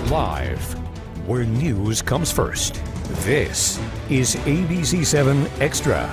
Live, where news comes first. This is ABC-7 Extra.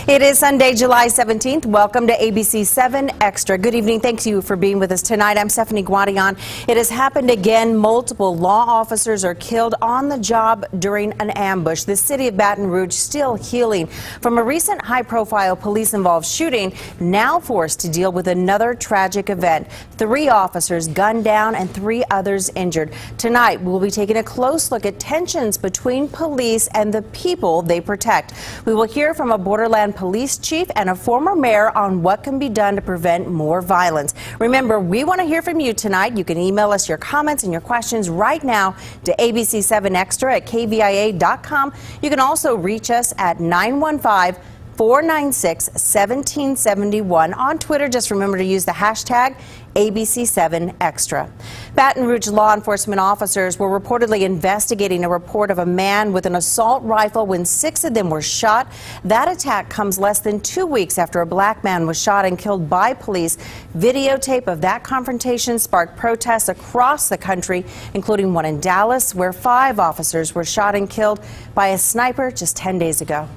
It is Sunday, July 17th. Welcome to ABC-7 Extra. Good evening. Thank you for being with us tonight. I'm Stephanie Guadian. It has happened again. Multiple law officers are killed on the job during an ambush. The city of Baton Rouge still healing from a recent high-profile police-involved shooting, now forced to deal with another tragic event. 3 officers gunned down and 3 others injured. Tonight, we'll be taking a close look at tensions between police and the people they protect. We will hear from a borderland police chief and a former mayor on what can be done to prevent more violence. Remember, we want to hear from you tonight. You can email us your comments and your questions right now to ABC-7 Extra at KVIA.com. You can also reach us at 915-496-1771. On Twitter, just remember to use the hashtag ABC7 Extra. Baton Rouge law enforcement officers were reportedly investigating a report of a man with an assault rifle when 6 of them were shot. That attack comes less than 2 weeks after a black man was shot and killed by police. Videotape of that confrontation sparked protests across the country, including one in Dallas, where 5 officers were shot and killed by a sniper just 10 days ago.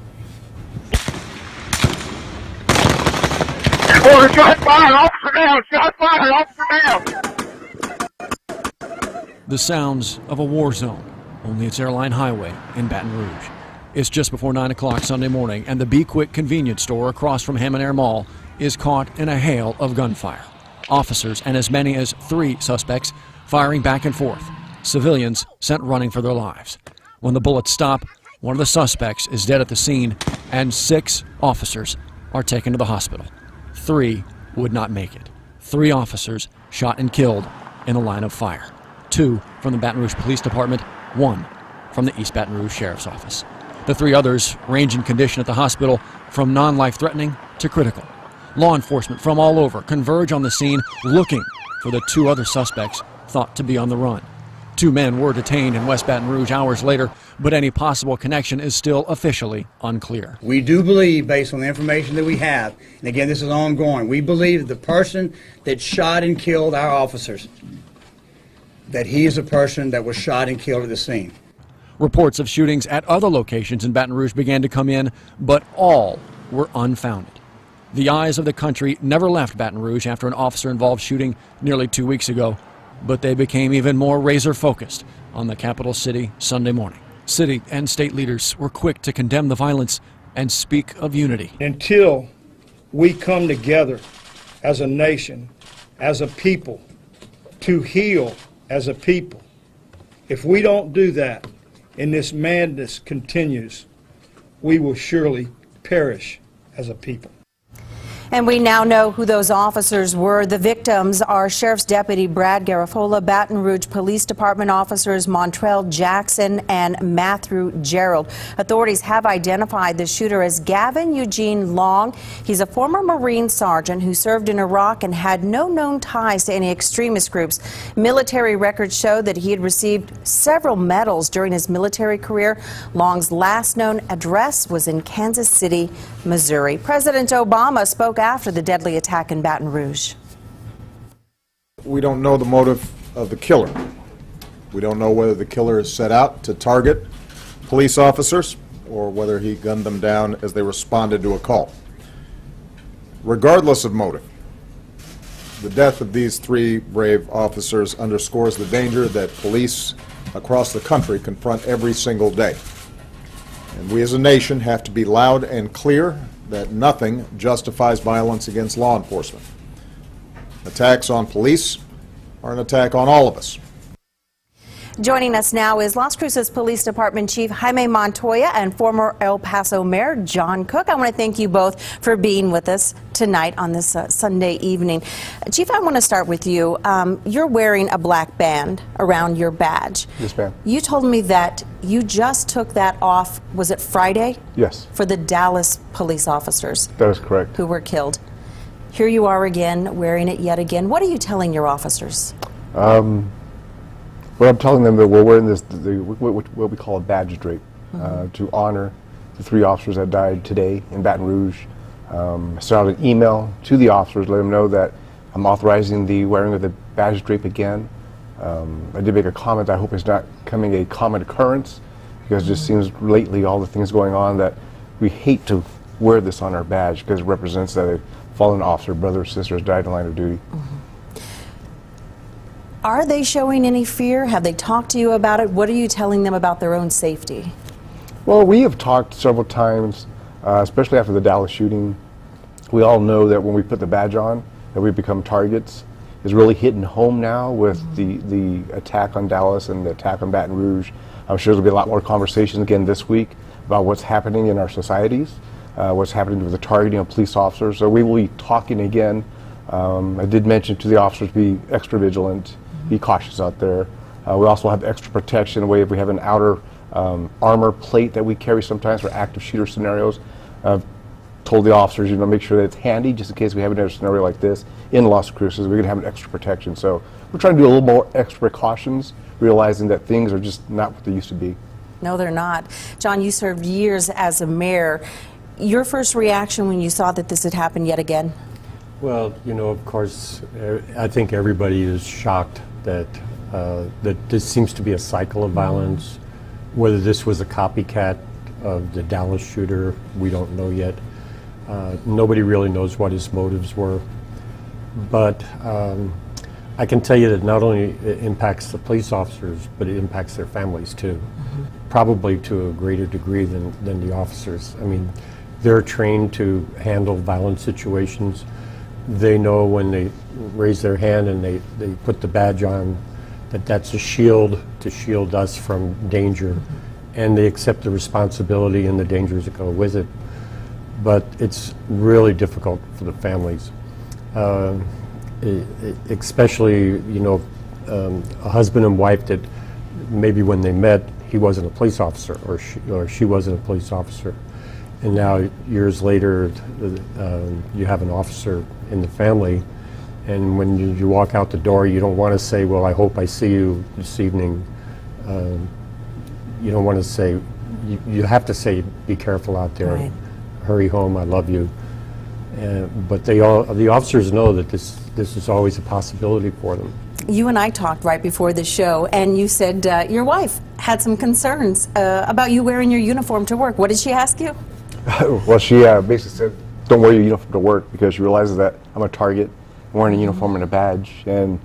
Shot fire, officer down! Shot fire, officer down! The sounds of a war zone, only it's Airline Highway in Baton Rouge. It's just before 9 o'clock Sunday morning, and the Be Quick convenience store across from Hammond Air Mall is caught in a hail of gunfire. Officers and as many as 3 suspects firing back and forth. Civilians sent running for their lives. When the bullets stop, one of the suspects is dead at the scene, and 6 officers are taken to the hospital. 3 would not make it. 3 officers shot and killed in the line of fire. 2 from the Baton Rouge Police Department, 1 from the East Baton Rouge Sheriff's Office. The 3 others range in condition at the hospital from non-life-threatening to critical. Law enforcement from all over converge on the scene looking for the 2 other suspects thought to be on the run. 2 men were detained in West Baton Rouge hours later, but any possible connection is still officially unclear. We do believe, based on the information that we have, and again, this is ongoing, we believe that the person that shot and killed our officers, that he is a person that was shot and killed at the scene. Reports of shootings at other locations in Baton Rouge began to come in, but all were unfounded. The eyes of the country never left Baton Rouge after an officer-involved shooting nearly 2 weeks ago, but they became even more razor-focused on the capital city Sunday morning. City and state leaders were quick to condemn the violence and speak of unity. Until we come together as a nation, as a people, to heal as a people, if we don't do that and this madness continues, we will surely perish as a people. And we now know who those officers were. The victims are Sheriff's Deputy Brad Garofalo, Baton Rouge Police Department officers Montrell Jackson and Matthew Gerald. Authorities have identified the shooter as Gavin Eugene Long. He's a former Marine sergeant who served in Iraq and had no known ties to any extremist groups. Military records show that he had received several medals during his military career. Long's last known address was in Kansas City, Missouri. President Obama spoke after the deadly attack in Baton Rouge. We don't know the motive of the killer. We don't know whether the killer is set out to target police officers or whether he gunned them down as they responded to a call. Regardless of motive, the death of these 3 brave officers underscores the danger that police across the country confront every single day. And we as a nation have to be loud and clear that nothing justifies violence against law enforcement. Attacks on police are an attack on all of us. Joining us now is Las Cruces Police Department Chief Jaime Montoya and former El Paso Mayor John Cook. I want to thank you both for being with us tonight on this Sunday evening. Chief, I want to start with you. You're wearing a black band around your badge. Yes, ma'am. You told me that you just took that off, was it Friday? Yes. For the Dallas police officers. That is correct. Who were killed. Here you are again, wearing it yet again. What are you telling your officers? What I'm telling them that we're wearing this, what we call a badge drape, to honor the 3 officers that died today in Baton Rouge. I sent out an email to the officers, let them know that I'm authorizing the wearing of the badge drape again. I did make a comment. I hope it's not becoming a common occurrence, because it just seems lately all the things going on that we hate to wear this on our badge because it represents that a fallen officer, brother or sister, has died in the line of duty. Are they showing any fear? Have they talked to you about it? What are you telling them about their own safety? Well, we have talked several times, especially after the Dallas shooting. We all know that when we put the badge on, that we become targets. It's really hitting home now with the attack on Dallas and the attack on Baton Rouge. I'm sure there'll be a lot more conversations again this week about what's happening in our societies, what's happening with the targeting of police officers. So we will be talking again. I did mention to the officers to be extra vigilant, be cautious out there. We also have extra protection in a way if we have an outer armor plate that we carry sometimes for active shooter scenarios. I've told the officers, make sure that it's handy just in case we have another scenario like this in Las Cruces. We're going to have an extra protection. So we're trying to do a little more extra precautions, realizing that things are just not what they used to be. No, they're not. John, you served years as a mayor. Your first reaction when you saw that this had happened yet again? Well, of course, I think everybody is shocked that that this seems to be a cycle of violence. Whether this was a copycat of the Dallas shooter, we don't know yet. Nobody really knows what his motives were. But I can tell you that not only it impacts the police officers, but it impacts their families too. Probably to a greater degree than the officers. I mean, they're trained to handle violent situations. They know when they raise their hand and they put the badge on that that's a shield to shield us from danger. And they accept the responsibility and the dangers that go with it. But it's really difficult for the families. Especially, a husband and wife that maybe when they met, he wasn't a police officer or she wasn't a police officer. And now, years later, you have an officer in the family, and when you walk out the door, you don't want to say, well, I hope I see you this evening. You don't want to say, you have to say, be careful out there. Right. Hurry home, I love you. But the officers know that this is always a possibility for them. You and I talked right before the show, and you said your wife had some concerns about you wearing your uniform to work. What did she ask you? Well, she basically said, don't wear your uniform to work, because she realizes that I'm a target, I'm wearing a uniform and a badge. And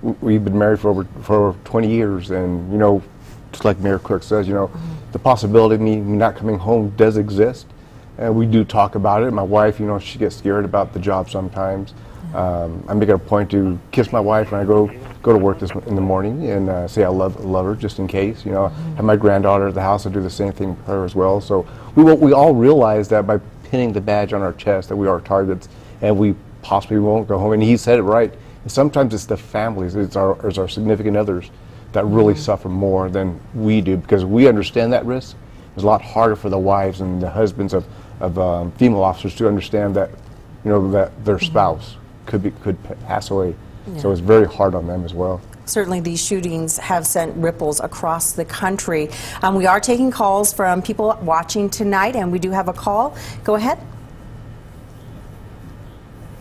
we've been married for over 20 years, and just like Mayor Cook says, the possibility of me not coming home does exist. And we do talk about it. My wife, she gets scared about the job sometimes. I make it a point to kiss my wife when I go to work in the morning and say I love her, just in case. Have my granddaughter at the house, I do the same thing with her as well. So we all realize that by pinning the badge on our chest that we are targets, and we possibly won't go home. And he said it right. And sometimes it's the families, it's our significant others that really suffer more than we do, because we understand that risk. It's a lot harder for the wives and the husbands of female officers to understand that, that their spouse could pass away. Yeah. So it's very hard on them as well. Certainly these shootings have sent ripples across the country. We are taking calls from people watching tonight, and we do have a call. Go ahead.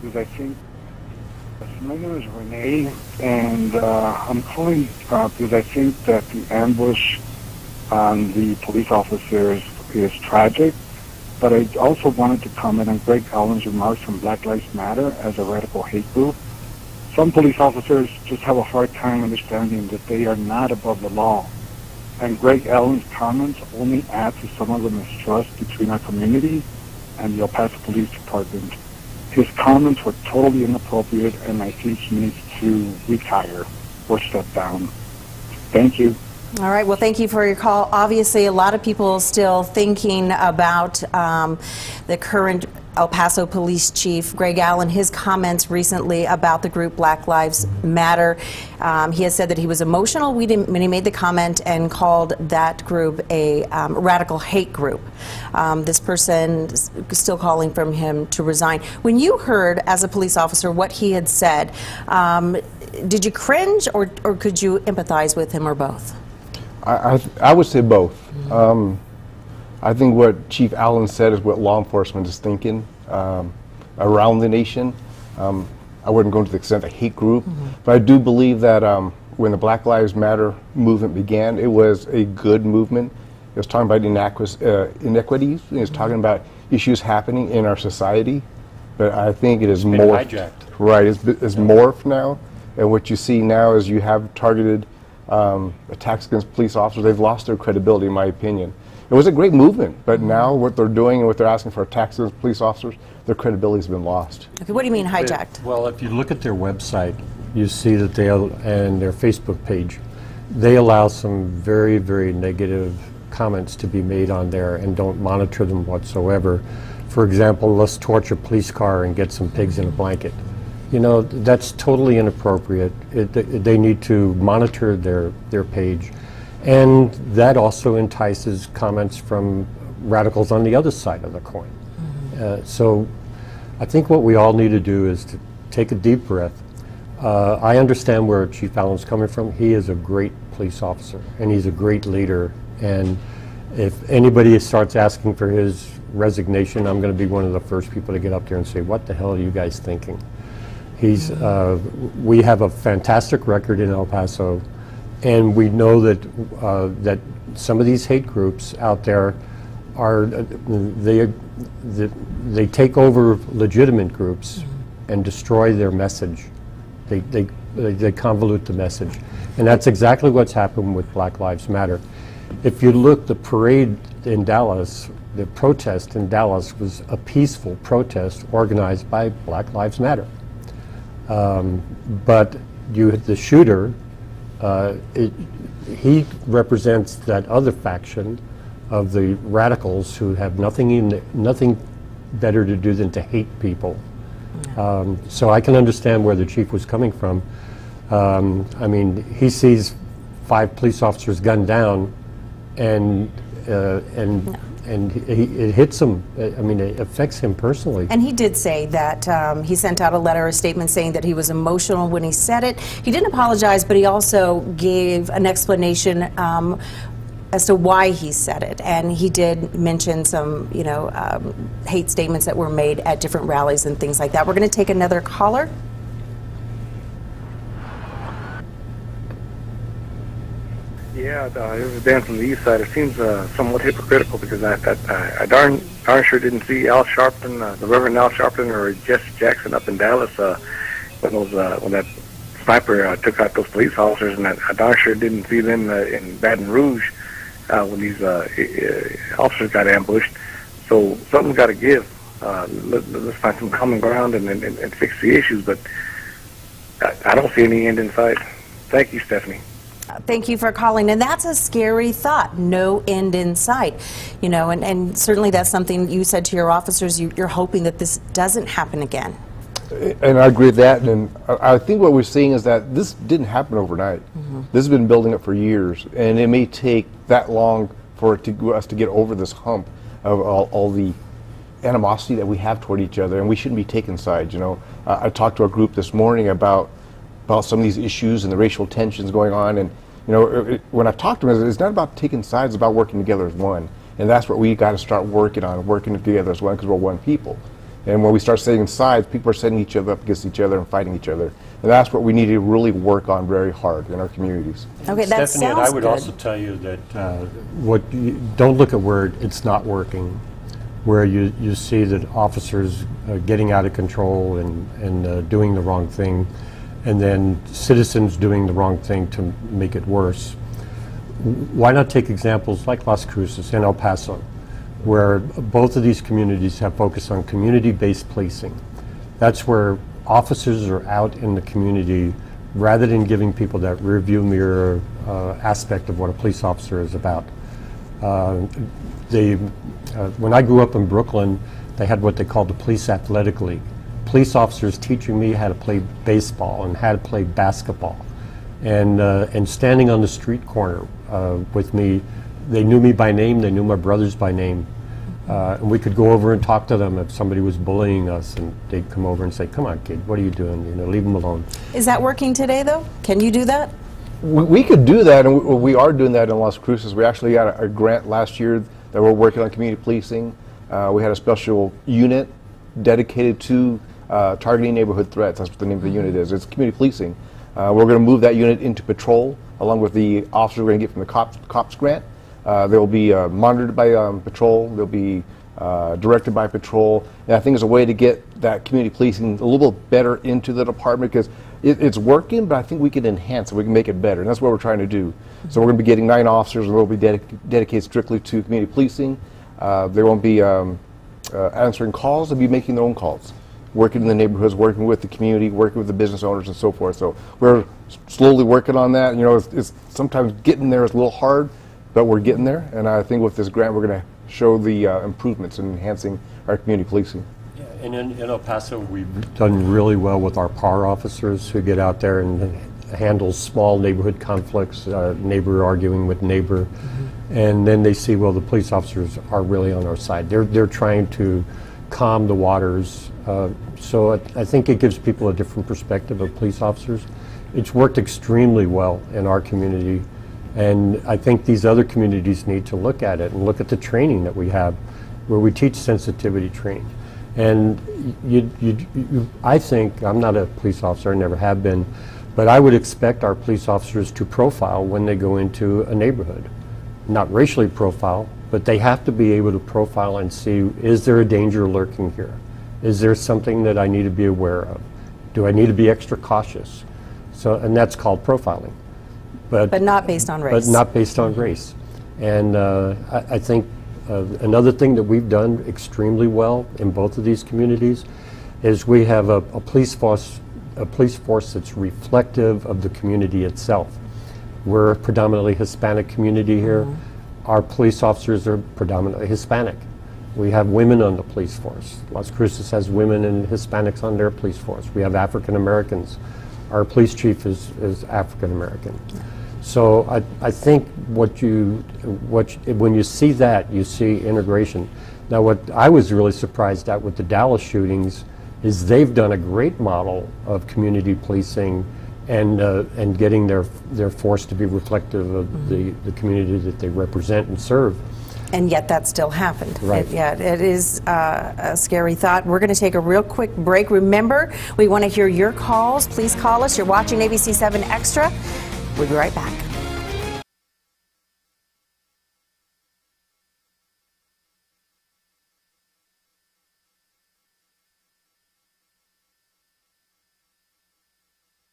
I think my name is Renee, and I'm calling because I think that the ambush on the police officers is tragic. But I also wanted to comment on Greg Allen's remarks from Black Lives Matter as a radical hate group. Some police officers just have a hard time understanding that they are not above the law. And Greg Allen's comments only add to some of the mistrust between our community and the El Paso Police Department. His comments were totally inappropriate, and I think he needs to retire or step down. Thank you. All right, well, thank you for your call. Obviously, a lot of people still thinking about the current El Paso Police Chief, Greg Allen, his comments recently about the group Black Lives Matter. He has said that he was emotional when he made the comment and called that group a radical hate group. This person is still calling for him to resign. When you heard, as a police officer, what he had said, did you cringe or could you empathize with him, or both? I would say both. I think what Chief Allen said is what law enforcement is thinking around the nation. I wouldn't go to the extent of hate group, but I do believe that when the Black Lives Matter movement began, it was a good movement. It was talking about inequities. It was talking about issues happening in our society. But I think it is morphed. Hijacked. Right, it's morphed now. And what you see now is you have targeted attacks against police officers. They've lost their credibility, in my opinion. It was a great movement, but now what they're doing and what they're asking for attacks against police officers, their credibility has been lost. Okay, what do you mean hijacked? Well, if you look at their website, you see that and their Facebook page, they allow some very, very negative comments to be made on there and don't monitor them whatsoever. For example, let's torch a police car and get some pigs in a blanket. You know, that's totally inappropriate. They need to monitor their page. And that also entices comments from radicals on the other side of the coin. So I think what we all need to do is to take a deep breath. I understand where Chief Allen's coming from. He is a great police officer, and he's a great leader. And if anybody starts asking for his resignation, I'm going to be one of the first people to get up there and say, what the hell are you guys thinking? We have a fantastic record in El Paso, and we know that that some of these hate groups out there are they take over legitimate groups and destroy their message. They convolute the message, and that's exactly what's happened with Black Lives Matter. If you look, the parade in Dallas, the protest in Dallas was a peaceful protest organized by Black Lives Matter. But the shooter, he represents that other faction of the radicals who have nothing better to do than to hate people. So I can understand where the chief was coming from. I mean, he sees 5 police officers gunned down, and it hits him. I mean, it affects him personally. And he did say that he sent out a statement saying that he was emotional when he said it. He didn't apologize, but he also gave an explanation as to why he said it. And he did mention some, hate statements that were made at different rallies and things like that. We're going to take another caller. Yeah, it was Dan from the east side. It seems somewhat hypocritical because I darn sure didn't see Al Sharpton, the Reverend Al Sharpton, or Jesse Jackson up in Dallas when that sniper took out those police officers, and I darn sure didn't see them in Baton Rouge when these officers got ambushed. So something's got to give. Let's find some common ground and fix the issues. But I don't see any end in sight. Thank you, Stephanie. Thank you for calling, and that's a scary thought, no end in sight, and certainly that's something you said to your officers. You're hoping that this doesn't happen again. And I agree with that, and I think what we're seeing is that this didn't happen overnight. This has been building up for years, and it may take that long for us to get over this hump of all the animosity that we have toward each other, and we shouldn't be taking sides. I talked to a group this morning about some of these issues and the racial tensions going on, and when I talked to them, it's not about taking sides, it's about working together as one, and that's what we got to start working on, working together as one, because we're one people. And when we start setting sides, people are setting each other up against each other and fighting each other, and that's what we need to really work on very hard in our communities. Okay, that Stephanie, and I would also tell you that don't look at where it's not working, where you see that officers getting out of control and doing the wrong thing, and then citizens doing the wrong thing to make it worse. Why not take examples like Las Cruces and El Paso, where both of these communities have focused on community-based policing. That's where officers are out in the community rather than giving people that rearview mirror aspect of what a police officer is about. When I grew up in Brooklyn, they had what they called the Police Athletic League. Police officers teaching me how to play baseball and how to play basketball, and standing on the street corner with me. They knew me by name. They knew my brothers by name, and we could go over and talk to them if somebody was bullying us, and they'd come over and say, "Come on, kid, what are you doing? Leave them alone." Is that working today, though? Can you do that? We could do that, and we are doing that in Las Cruces. We actually got a grant last year that we're working on community policing. We had a special unit dedicated to targeting neighborhood threats. That's what the name of the unit is. It's community policing. We're going to move that unit into patrol, along with the officers we're going to get from the COPS grant. They'll be monitored by patrol. They'll be directed by patrol. And I think it's a way to get that community policing a little bit better into the department, because it's working, but I think we can enhance it. We can make it better, and that's what we're trying to do. So we're going to be getting 9 officers, and they'll be dedicated strictly to community policing. They won't be answering calls. They'll be making their own calls, working in the neighborhoods, working with the community, working with the business owners, and so forth. So we're slowly working on that. You know, it's sometimes getting there is a little hard, but we're getting there. And I think with this grant, we're going to show the improvements in enhancing our community policing. Yeah, and in El Paso, we've done really well with our PAR officers who get out there and handle small neighborhood conflicts, neighbor arguing with neighbor, and then they see, well, the police officers are really on our side. They're trying to calm the waters. So I think it gives people a different perspective of police officers. It's worked extremely well in our community, and I think these other communities need to look at it and look at the training that we have, where we teach sensitivity training. And I think, I'm not a police officer, I never have been, but I would expect our police officers to profile when they go into a neighborhood. Not racially profile, but they have to be able to profile and see, is there a danger lurking here? Is there something that I need to be aware of? Do I need to be extra cautious? So, and that's called profiling. But not based on race. But not based on race. And I think another thing that we've done extremely well in both of these communities is we have a police force that's reflective of the community itself. We're a predominantly Hispanic community here. Our police officers are predominantly Hispanic. We have women on the police force. Las Cruces has women and Hispanics on their police force. We have African Americans. Our police chief is African American. So I think when you see that, you see integration. Now, what I was really surprised at with the Dallas shootings is they've done a great model of community policing and getting their force to be reflective of the community that they represent and serve. And yet that still happened. Right. It is a scary thought. We're going to take a real quick break. Remember, we want to hear your calls. Please call us. You're watching ABC-7 Extra. We'll be right back.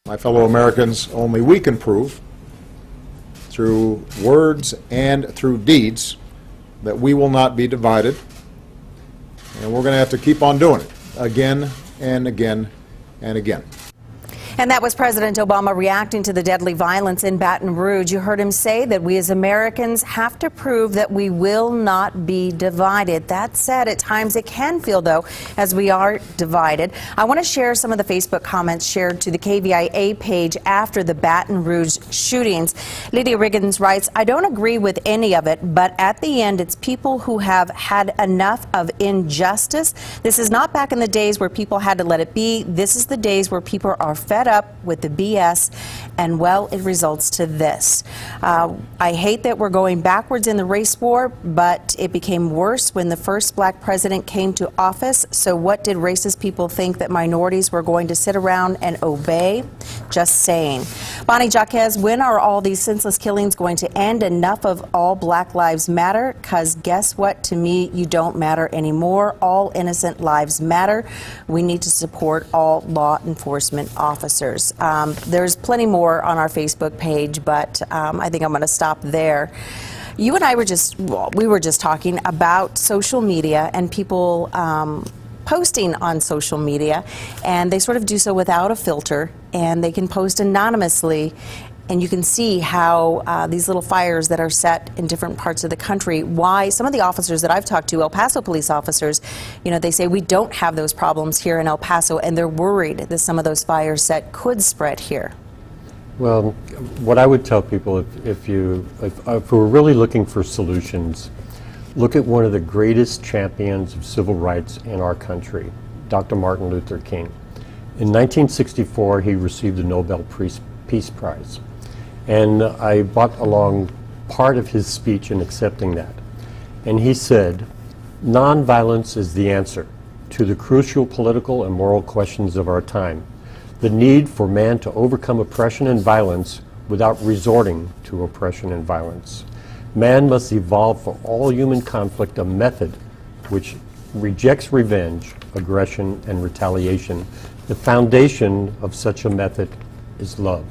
My fellow Americans, only we can prove through words and through deeds that we will not be divided, and we're going to have to keep on doing it again and again and again. And that was President Obama reacting to the deadly violence in Baton Rouge. You heard him say that we as Americans have to prove that we will not be divided. That said, at times it can feel, though, as we are divided. I want to share some of the Facebook comments shared to the KVIA page after the Baton Rouge shootings. Lydia Riggins writes, I don't agree with any of it, but at the end, it's people who have had enough of injustice. This is not back in the days where people had to let it be. This is the days where people are fed up with the BS, and well, it results to this. I hate that we're going backwards in the race war, but it became worse when the first black president came to office. So what did racist people think, that minorities were going to sit around and obey? Just saying. Bonnie Jaquez, when are all these senseless killings going to end? Enough of all Black Lives Matter, because guess what? To me, you don't matter anymore. All innocent lives matter. We need to support all law enforcement officers. There's plenty more on our Facebook page, but I think I'm going to stop there. You and I were just talking about social media and people posting on social media, and they sort of do so without a filter, and they can post anonymously. And you can see how these little fires that are set in different parts of the country, why some of the officers that I've talked to, El Paso police officers, you know, they say we don't have those problems here in El Paso, and they're worried that some of those fires set could spread here. Well, what I would tell people, if we're really looking for solutions, look at one of the greatest champions of civil rights in our country, Dr. Martin Luther King. In 1964, he received the Nobel Peace Prize. And I brought along part of his speech in accepting that. And he said, nonviolence is the answer. to the crucial political and moral questions of our time. The need for man to overcome oppression and violence without resorting to oppression and violence. Man must evolve for all human conflict a method which rejects revenge, aggression, and retaliation. The foundation of such a method is love.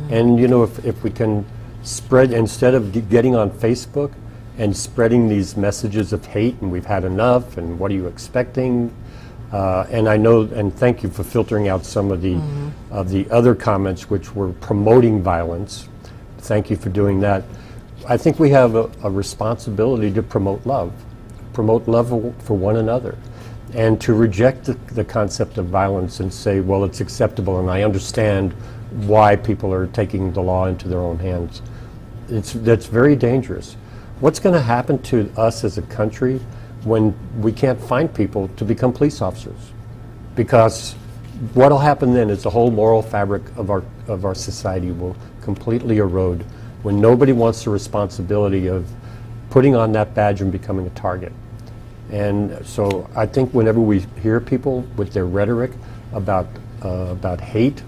And you know, if we can spread, instead of getting on Facebook and spreading these messages of hate and we've had enough and what are you expecting, and I know, and thank you for filtering out some of the other comments which were promoting violence. Thank you for doing that. I think we have a responsibility to promote love for one another, and to reject the concept of violence and say, well, it's acceptable, and I understand why people are taking the law into their own hands. That's very dangerous. What's going to happen to us as a country when we can't find people to become police officers? Because what will happen then is the whole moral fabric of our society will completely erode when nobody wants the responsibility of putting on that badge and becoming a target. And so I think whenever we hear people with their rhetoric about hate,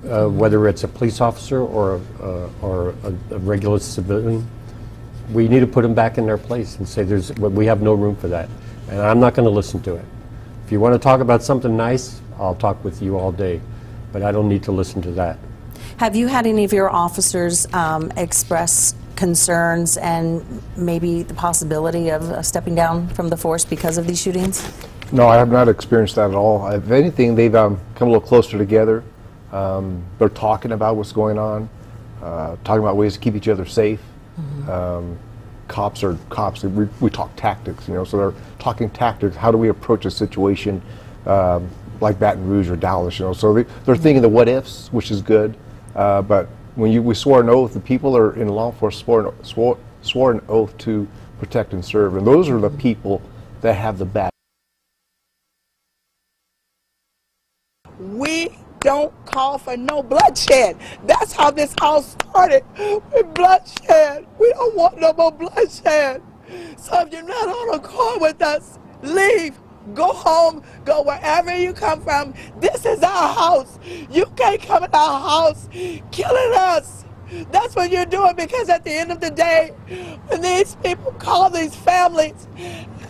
whether it's a police officer or a regular civilian, we need to put them back in their place and say we have no room for that. And I'm not going to listen to it. If you want to talk about something nice, I'll talk with you all day, but I don't need to listen to that. Have you had any of your officers express concerns and maybe the possibility of stepping down from the force because of these shootings? No, I have not experienced that at all. If anything, they've come a little closer together. They're talking about what's going on, talking about ways to keep each other safe. Cops are cops. We talk tactics, you know, so they're talking tactics. How do we approach a situation like Baton Rouge or Dallas, you know? So they're thinking the what ifs, which is good. But when we swore an oath, the people are in law enforcement swore an oath to protect and serve, and those are the people that have the badge. We don't call for no bloodshed. That's how this all started, with bloodshed. We don't want no more bloodshed. So if you're not on accord with us, leave. Go home, go wherever you come from. This is our house. You can't come in our house killing us. That's what you're doing, because at the end of the day, when these people call these families,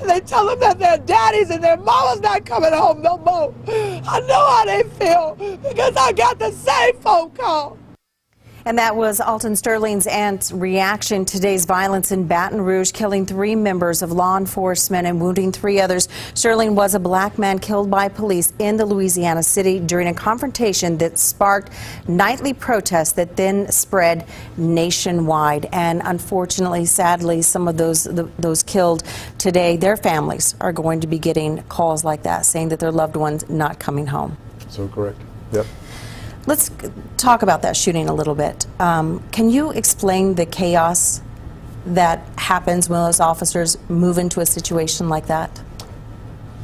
they tell them that their daddies and their mama's not coming home no more. I know how they feel, because I got the same phone call. And that was Alton Sterling's aunt's reaction to today's violence in Baton Rouge, killing 3 members of law enforcement and wounding 3 others. Sterling was a black man killed by police in the Louisiana city during a confrontation that sparked nightly protests that then spread nationwide. And unfortunately, sadly, some of those killed today, their families are going to be getting calls like that, saying that their loved ones not coming home. So correct. Yep. Let's talk about that shooting a little bit. Can you explain the chaos that happens when those officers move into a situation like that?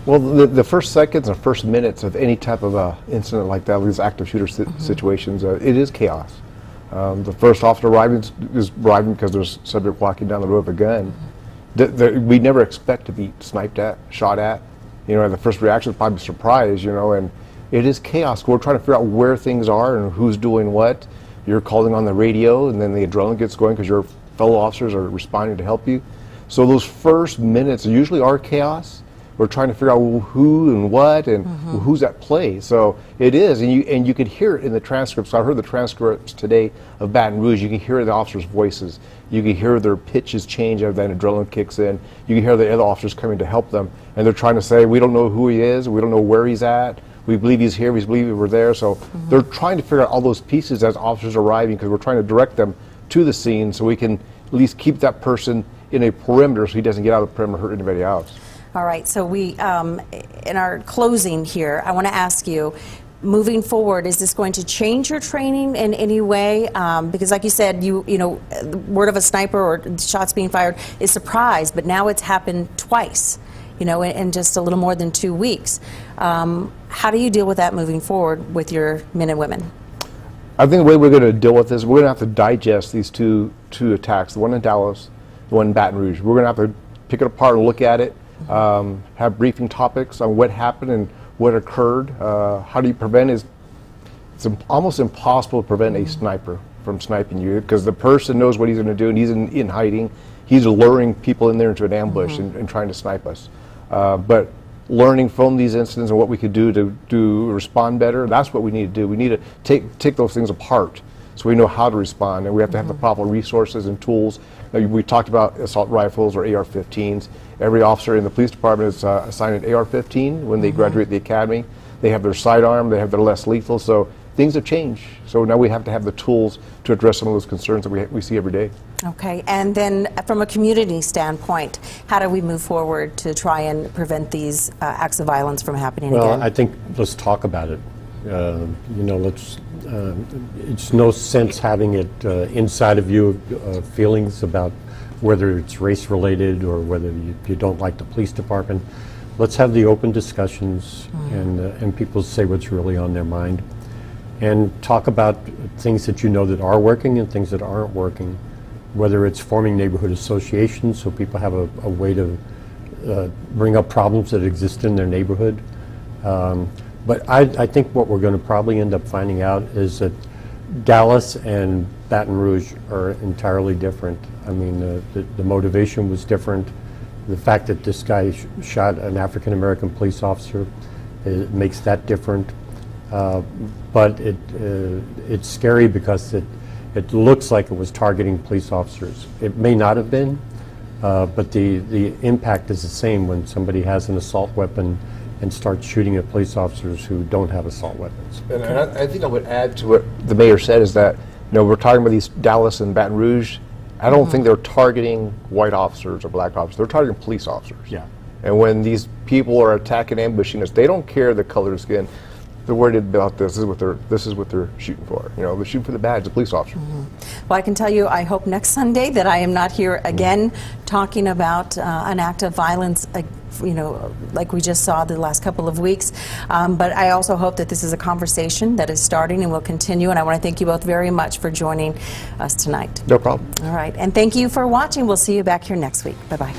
Well, the first seconds and first minutes of any type of incident like that, these active shooter situations, it is chaos. The first officer arriving is arriving because there's somebody walking down the road with a gun. We never expect to be sniped at, shot at. You know, the first reaction is probably surprise, you know, and it is chaos. We're trying to figure out where things are and who's doing what. You're calling on the radio, and then the adrenaline gets going because your fellow officers are responding to help you. So those first minutes usually are chaos. We're trying to figure out who and what and who's at play. So it is, and you can hear it in the transcripts. I heard the transcripts today of Baton Rouge. You can hear the officers' voices. You can hear their pitches change as that adrenaline kicks in. You can hear the other officers coming to help them, and they're trying to say, we don't know who he is, we don't know where he's at. We believe he's here, we believe we're there. So they're trying to figure out all those pieces as officers are arriving, because we're trying to direct them to the scene so we can at least keep that person in a perimeter so he doesn't get out of the perimeter and hurt anybody else. All right, so we, in our closing here, I want to ask you, moving forward, is this going to change your training in any way? Because like you said, you know, word of a sniper or shots being fired is surprise, but now it's happened twice, you know, in just a little more than 2 weeks. How do you deal with that moving forward with your men and women? I think the way we're going to deal with this, we're going to have to digest these two attacks, the one in Dallas, the one in Baton Rouge. We're going to have to pick it apart and look at it. have briefing topics on what happened and what occurred. How do you prevent it? It's almost impossible to prevent a sniper from sniping you, because the person knows what he's going to do, and he's in hiding. He's luring people in there into an ambush and trying to snipe us. But learning from these incidents and what we could do to respond better, that's what we need to do. We need to take those things apart so we know how to respond, and we have to have the proper resources and tools. We talked about assault rifles or AR-15s. Every officer in the police department is assigned an AR-15 when they graduate the academy. They have their sidearm, they have their less lethal, so things have changed. So now we have to have the tools to address some of those concerns that we see every day. Okay, and then from a community standpoint, how do we move forward to try and prevent these acts of violence from happening again? Well, I think let's talk about it. You know, it's no sense having it inside of you, feelings about whether it's race related or whether you don't like the police department. Let's have the open discussions and people say what's really on their mind, and talk about things that you know that are working and things that aren't working, whether it's forming neighborhood associations so people have a way to bring up problems that exist in their neighborhood. But I think what we're going to probably end up finding out is that Dallas and Baton Rouge are entirely different. I mean, the motivation was different. The fact that this guy shot an African-American police officer, it makes that different. But it's scary because it looks like it was targeting police officers. It may not have been, but the impact is the same when somebody has an assault weapon and starts shooting at police officers who don't have assault weapons. And I think I would add to what the mayor said is that, you know, we're talking about these Dallas and Baton Rouge. I don't think they're targeting white officers or black officers. They're targeting police officers. Yeah. And when these people are attacking, ambushing us, they don't care the color of skin. They're worried about this. This is what they're shooting for. You know, they're shooting for the badge, the police officer. Well, I can tell you, I hope next Sunday that I am not here again talking about an act of violence, you know, like we just saw the last couple of weeks. But I also hope that this is a conversation that is starting and will continue. And I want to thank you both very much for joining us tonight. No problem. All right. And thank you for watching. We'll see you back here next week. Bye-bye.